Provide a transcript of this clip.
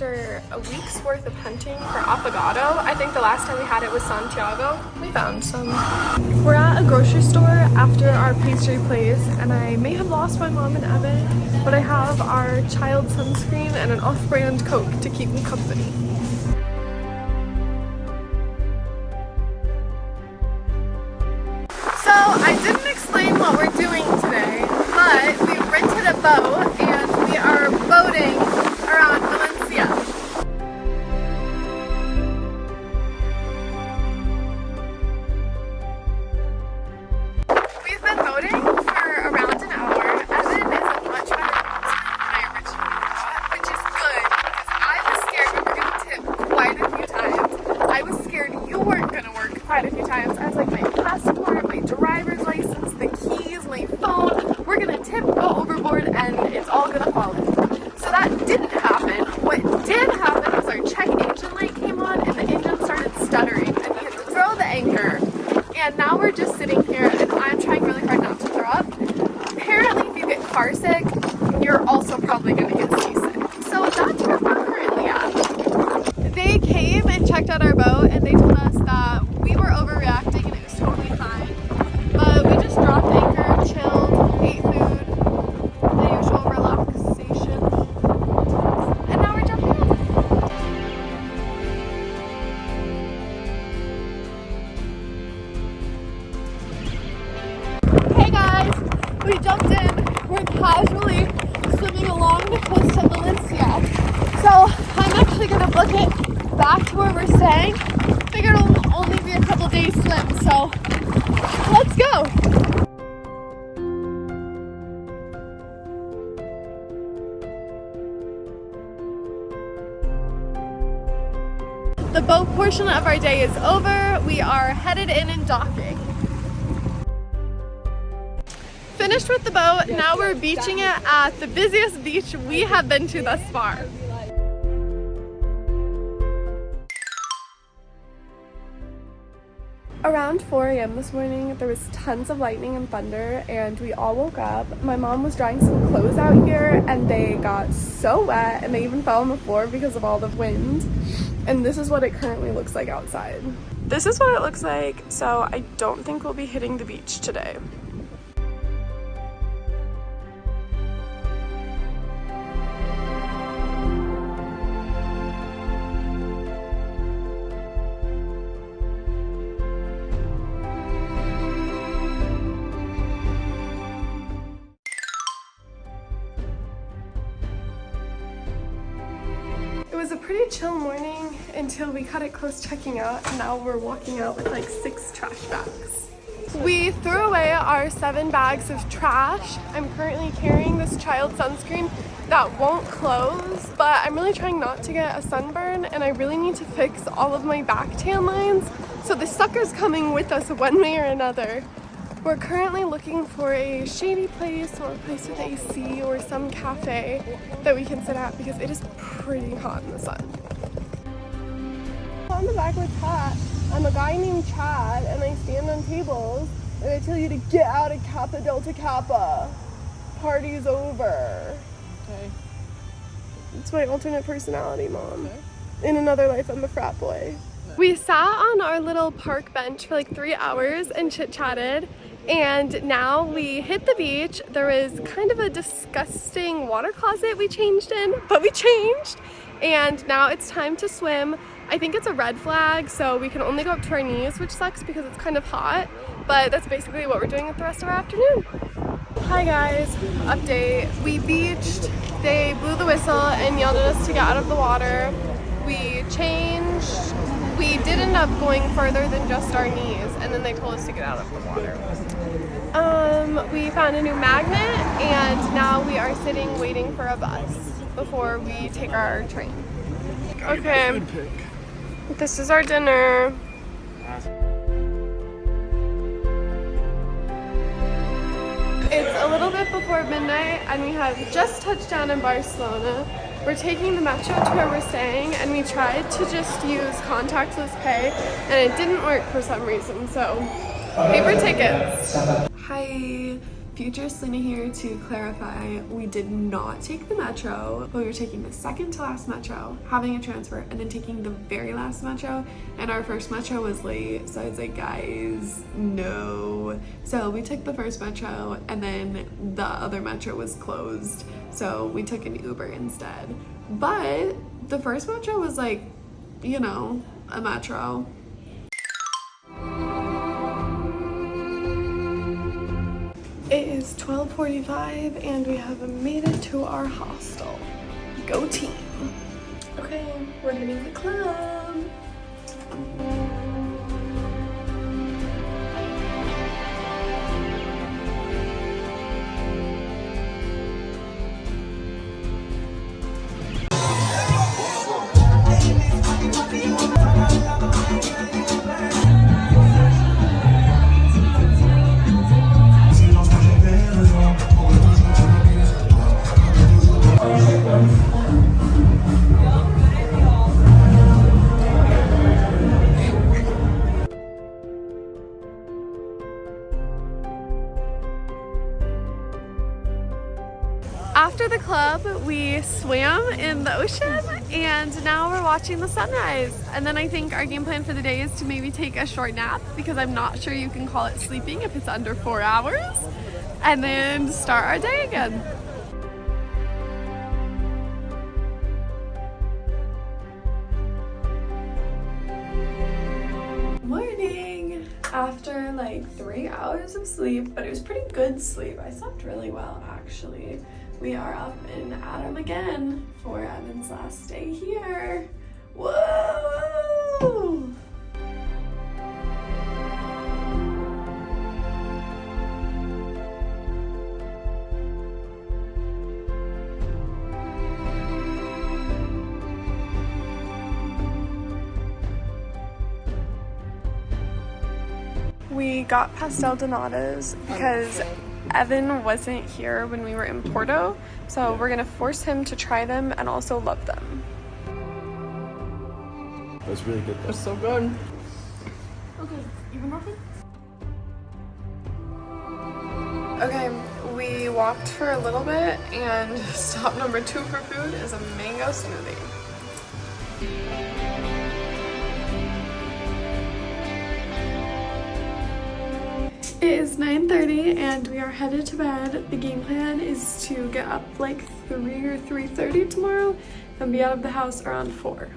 after a week's worth of hunting for affogato. I think the last time we had it was Santiago. We found some. We're at a grocery store after our pastry place, and I may have lost my mom and Evan, but I have our child sunscreen and an off-brand Coke to keep me company. So I didn't explain what we're doing today, but we rented a boat and we are boating around Valencia. We've been boating for around an hour. Evan is a much better boatsman than I originally thought, which is good because I was scared we were going to tip quite a few times. I was scared you weren't going to work quite a few times. I was like, my passport, my driver's license, the keys, my phone, we're going to tip, go overboard, and it's all going to fall in. So that didn't happen. What did happen was our check engine light came on and the engine started stuttering and we had to throw the anchor. And now we're just sitting here and I'm trying really hard not to throw up. Apparently if you get car sick, you're also probably going to get seasick. So that's where we're currently at. They came and checked out our boat and they told us that we were overreacting and it was totally fine. But we just dropped anchor, chilled, ate food, the usual relaxation. And now we're jumping in. Hey guys, we jumped in. We're casually swimming along the coast of Valencia. So I'm actually gonna book it back to where we're staying. Figured it'll only be a couple days swim, so let's go. The boat portion of our day is over. We are headed in and docking. Finished with the boat, now we're beaching it at the busiest beach we have been to thus far. Around 4 a.m. this morning, there was tons of lightning and thunder and we all woke up. My mom was drying some clothes out here and they got so wet and they even fell on the floor because of all the wind. And this is what it currently looks like outside. This is what it looks like, so I don't think we'll be hitting the beach today. It was a pretty chill morning until we cut it close checking out, and now we're walking out with like 6 trash bags. We threw away our 7 bags of trash. I'm currently carrying this child sunscreen that won't close, but I'm really trying not to get a sunburn and I really need to fix all of my back tan lines. So the sucker's coming with us one way or another. We're currently looking for a shady place or a place with AC or some cafe that we can sit at because it is pretty hot in the sun. On the backwards hat, I'm a guy named Chad and I stand on tables and I tell you to get out of Kappa Delta Kappa. Party's over. Okay. It's my alternate personality, Mom. Okay. In another life, I'm a frat boy. We sat on our little park bench for like 3 hours and chit-chatted. And now we hit the beach. There was kind of a disgusting water closet we changed in, but we changed. And now it's time to swim. I think it's a red flag, so we can only go up to our knees, which sucks because it's kind of hot. But that's basically what we're doing with the rest of our afternoon. Hi guys, update. We beached, they blew the whistle and yelled at us to get out of the water. We changed. We did end up going further than just our knees, and then they told us to get out of the water. We found a new magnet, and now we are sitting waiting for a bus before we take our train. Okay, this is our dinner. It's a little bit before midnight, and we have just touched down in Barcelona. We're taking the metro to where we're staying, and we tried to just use contactless pay, and it didn't work for some reason, so paper tickets. Hi. Future Selena here to clarify, we did not take the metro, but we were taking the second to last metro, having a transfer, and then taking the very last metro, and our first metro was late, so I was like, guys, no. So we took the first metro, and then the other metro was closed, so we took an Uber instead. But the first metro was like, you know, a metro. It is 12:45 and we have made it to our hostel. Go team. Okay, we're hitting the club. After the club, we swam in the ocean and now we're watching the sunrise. And then I think our game plan for the day is to maybe take a short nap because I'm not sure you can call it sleeping if it's under 4 hours. And then start our day again. Morning! After like 3 hours of sleep, but it was pretty good sleep. I slept really well actually. We are up in Adam again for Evan's last day here. Whoa! We got pastel donatas because Evan wasn't here when we were in Porto, so we're gonna force him to try them and also love them. That's really good though. It's so good. Okay, even more food? Okay, we walked for a little bit and stop number 2 for food is a mango smoothie. It is 9:30 and we are headed to bed. The game plan is to get up like 3 or 3:30 tomorrow and be out of the house around 4.